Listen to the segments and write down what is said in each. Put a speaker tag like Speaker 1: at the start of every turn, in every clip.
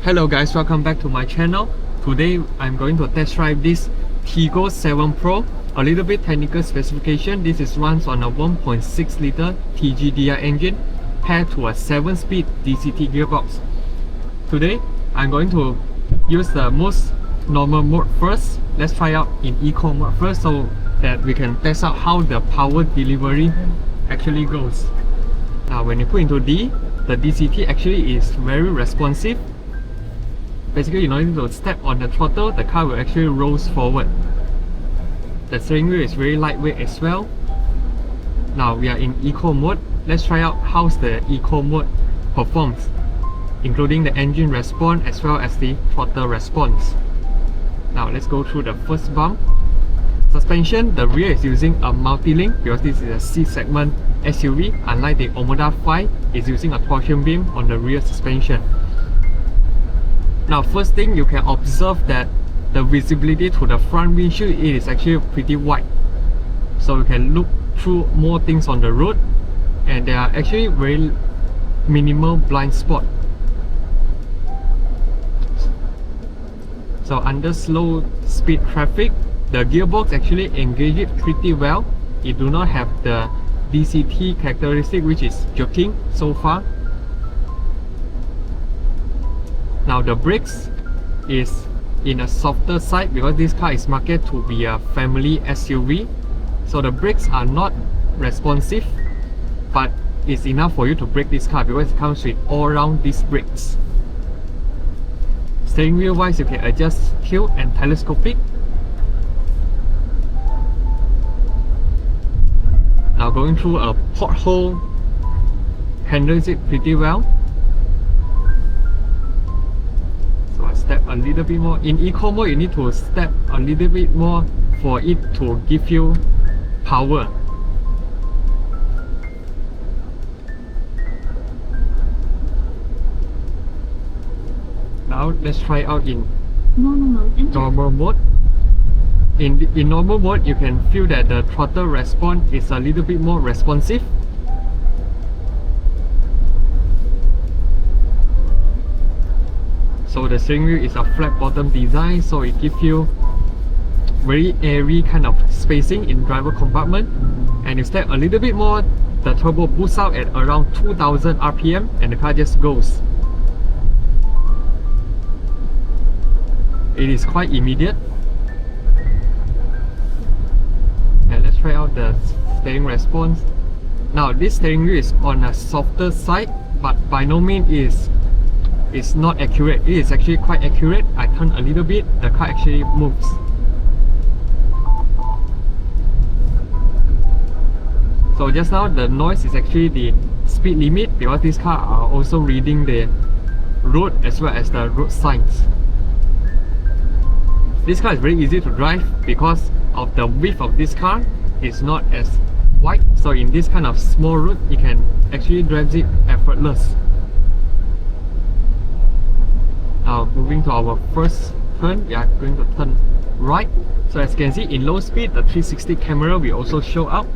Speaker 1: Hello guys, welcome back to my channel. Today I'm going to test drive this Tiggo 7 Pro. A little bit technical specification. This is runs on a 1.6 liter TGDI engine paired to a 7-speed DCT gearbox. Today I'm going to use the most normal mode first. Let's try out in eco mode first so that we can test out how the power delivery actually goes. Now when you put into D, the DCT actually is very responsive. Basically, you don't need to step on the throttle, the car will actually roll forward. The steering wheel is very lightweight as well. Now we are in eco mode. Let's try out how the eco mode performs, including the engine response as well as the throttle response. Now let's go through the first bump. Suspension, the rear is using a multi-link because this is a C-segment SUV, unlike the Omoda 5 is using a torsion beam on the rear suspension. Now first thing, you can observe that the visibility to the front windshield is actually pretty wide, so you can look through more things on the road, and there are actually very minimal blind spot. So under slow speed traffic, the gearbox actually engages pretty well. It do not have the DCT characteristic which is jerking so far. Now the brakes is in a softer side because this car is marketed to be a family SUV. So the brakes are not responsive, but it's enough for you to brake this car because it comes with all-round disc brakes. Steering wheel wise, you can adjust tilt and telescopic. Now going through a pothole handles it pretty well. Step a little bit more. In eco mode, you need to step a little bit more for it to give you power. Now let's try out in normal mode. In normal mode, you can feel that the throttle response is a little bit more responsive. So the steering wheel is a flat bottom design, so it gives you very airy kind of spacing in driver compartment. And you step a little bit more, the turbo boosts out at around 2000 RPM and the car just goes. It is quite immediate. And let's try out the steering response. Now this steering wheel is on a softer side, but by no means it's not accurate. It is actually quite accurate. I turn a little bit, the car actually moves. So just now the noise is actually the speed limit because this car are also reading the road as well as the road signs. This car is very easy to drive because of the width of this car is not as wide. So in this kind of small road, you can actually drive it effortless. Now moving to our first turn, we are going to turn right. So as you can see, in low speed, the 360 camera will also show up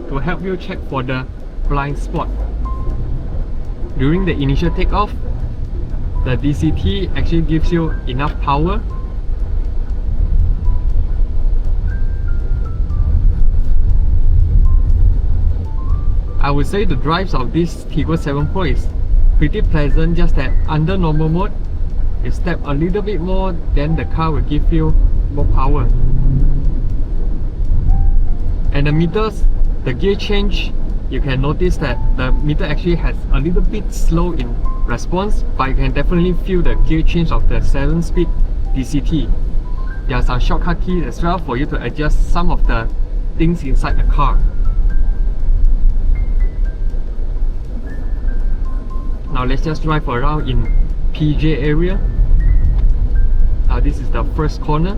Speaker 1: to help you check for the blind spot. During the initial takeoff, the DCT actually gives you enough power. I would say the drives of this Tiggo 7 Pro is pretty pleasant, just that under normal mode, you step a little bit more, then the car will give you more power. And the meters, the gear change, you can notice that the meter actually has a little bit slow in response, but you can definitely feel the gear change of the 7-speed DCT. There are some shortcut keys as well for you to adjust some of the things inside the car. Now let's just drive around in PJ area. This is the first corner.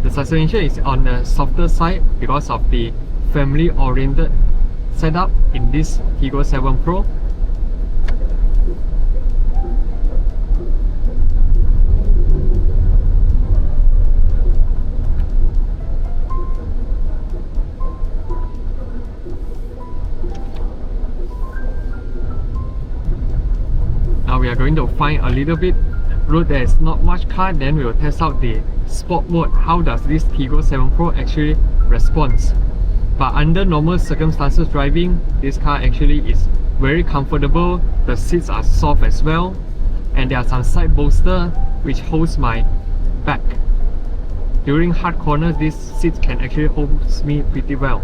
Speaker 1: The suspension is on the softer side because of the family oriented setup in this Tiggo 7 Pro. we are going want to find a little bit road there is not much car, then we will test out the sport mode. How does this Tiggo 7 Pro actually responds? But under normal circumstances driving, this car actually is very comfortable. The seats are soft as well, and there are some side bolster which holds my back. During hard corners, these seats can actually hold me pretty well.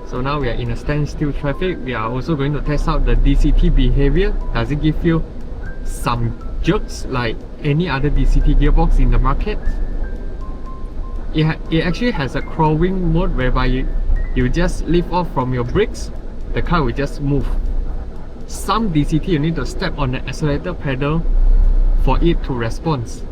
Speaker 1: So now we are in a standstill traffic. We are also going to test out the DCT behavior. Does it give you some jerks like any other DCT gearbox in the market? It actually has a crawling mode whereby you just lift off from your brakes, the car will just move. Some DCT you need to step on the accelerator pedal for it to respond.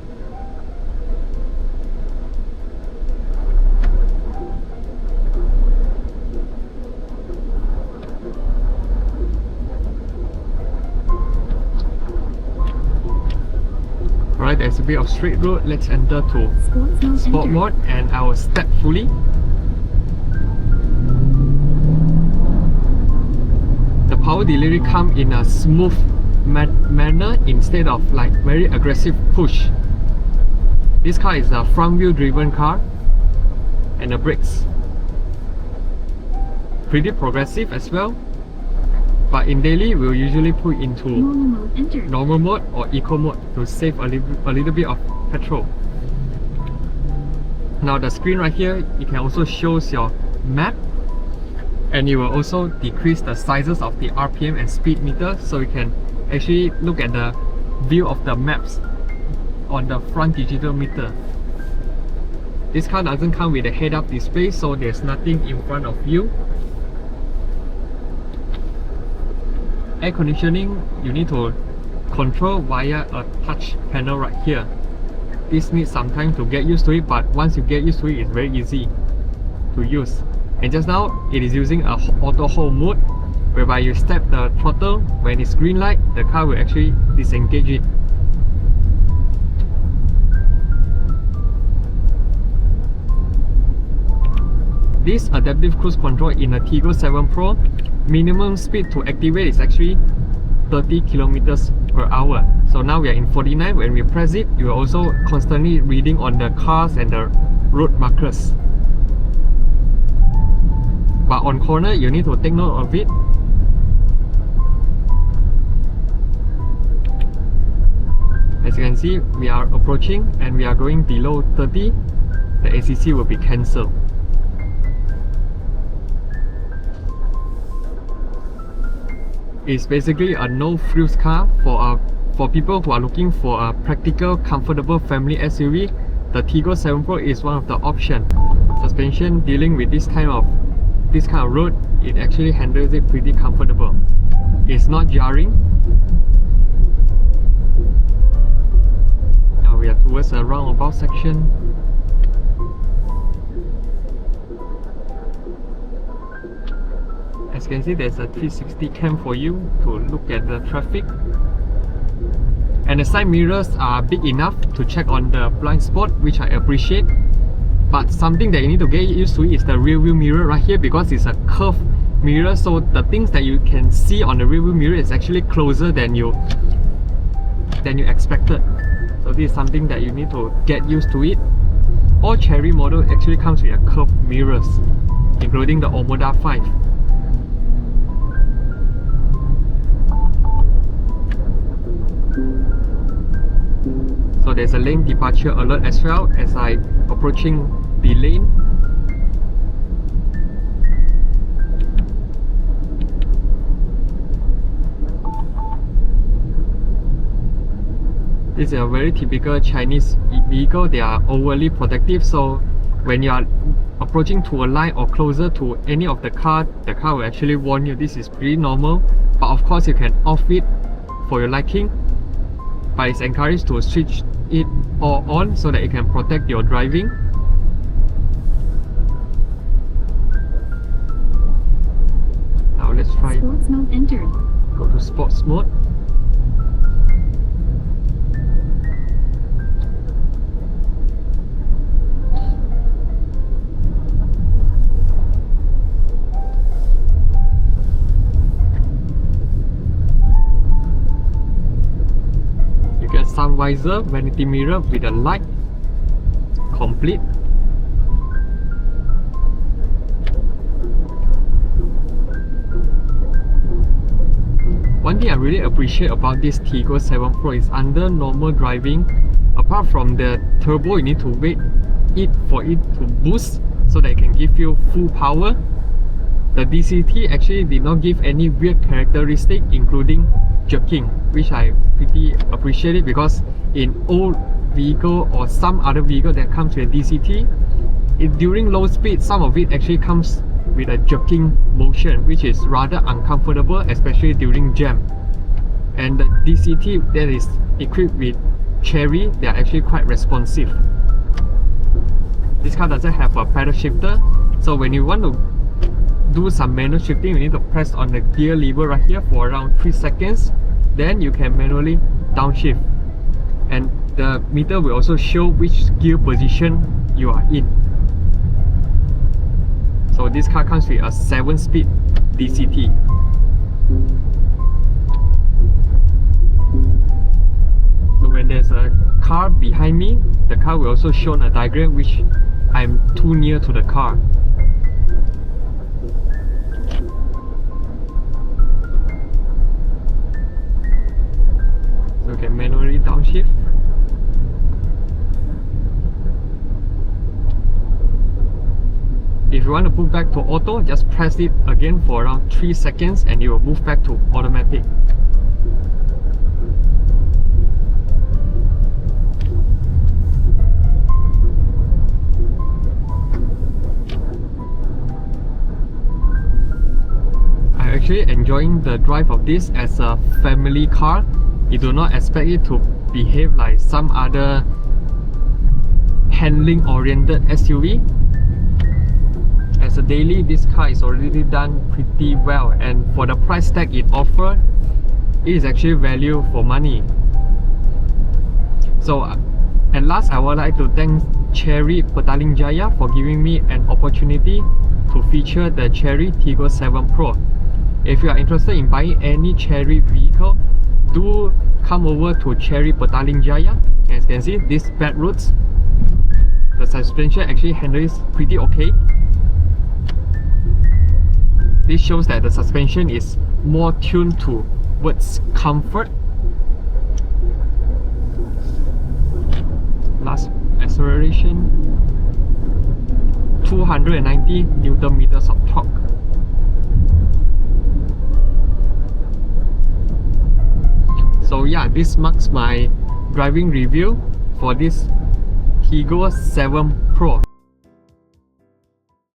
Speaker 1: Alright, there's a bit of straight road. Let's enter to sport mode and I will step fully. The power delivery comes in a smooth manner instead of like very aggressive push. This car is a front wheel driven car, and the brakes pretty progressive as well. But in daily, we'll usually put into normal mode or eco mode to save a little bit of petrol. Now the screen right here, it can also shows your map, and it will also decrease the sizes of the RPM and speed meter, so you can actually look at the view of the maps on the front digital meter. This car doesn't come with a head-up display, so there's nothing in front of you. Air conditioning, you need to control via a touch panel right here. This needs some time to get used to it, but once you get used to it, it's very easy to use. And just now, it is using a auto hold mode, whereby you step the throttle. When it's green light, the car will actually disengage it. This adaptive cruise control in a Tiggo 7 Pro, minimum speed to activate is actually 30 kilometers per hour. So now we are in 49. When we press it, you are also constantly reading on the cars and the road markers. But on corner, you need to take note of it. As you can see, we are approaching and we are going below 30. The ACC will be cancelled. It's basically a no-frills car for people who are looking for a practical, comfortable family SUV. The Tiggo 7 Pro is one of the options. Suspension dealing with this kind of road, it actually handles it pretty comfortable. It's not jarring. Now we are towards a roundabout section. As you can see, there's a 360 cam for you to look at the traffic. And the side mirrors are big enough to check on the blind spot, which I appreciate. But something that you need to get used to is the rear view mirror right here, because it's a curved mirror, so the things that you can see on the rear view mirror is actually closer than you expected. So this is something that you need to get used to it. All Chery model actually comes with a curved mirrors, including the Omoda 5. So there's a lane departure alert as well as I approaching the lane. This is a very typical Chinese vehicle. They are overly protective, so when you are approaching to a line or closer to any of the car will actually warn you. This is pretty normal, but of course you can off it for your liking, but it's encouraged to switch it all on so that it can protect your driving. Now let's try
Speaker 2: sports mode entered.
Speaker 1: Go to sports mode. sun visor, vanity mirror with a light, complete. One thing I really appreciate about this Tiggo 7 Pro is under normal driving, apart from the turbo, you need to wait for it to boost so that it can give you full power. The DCT actually did not give any weird characteristic, including jerking, which I pretty appreciate it, because in old vehicle or some other vehicle that comes with DCT, during low speed, some of it actually comes with a jerking motion, which is rather uncomfortable, especially during jam. And the DCT that is equipped with Chery, they are actually quite responsive. This car doesn't have a pedal shifter, so when you want to do some manual shifting, you need to press on the gear lever right here for around 3 seconds. Then you can manually downshift, and the meter will also show which gear position you are in. So this car comes with a 7-speed DCT. So when there's a car behind me, the car will also show a diagram which I'm too near to the car. So you can manually downshift. If you want to move back to auto, just press it again for around 3 seconds and you will move back to automatic. I'm actually enjoying the drive of this as a family car. You do not expect it to behave like some other handling oriented SUV. As a daily, this car is already done pretty well, and for the price tag it offers, it is actually value for money. So at last, I would like to thank Chery Petaling Jaya for giving me an opportunity to feature the Chery Tiggo 7 Pro. If you are interested in buying any Chery vehicle, do come over to Chery Petaling Jaya. As you can see, these bad roads, the suspension actually handles pretty okay. This shows that the suspension is more tuned towards comfort. Last acceleration, 290 Newton meters of torque. So yeah, this marks my driving review for this Tiggo 7 Pro.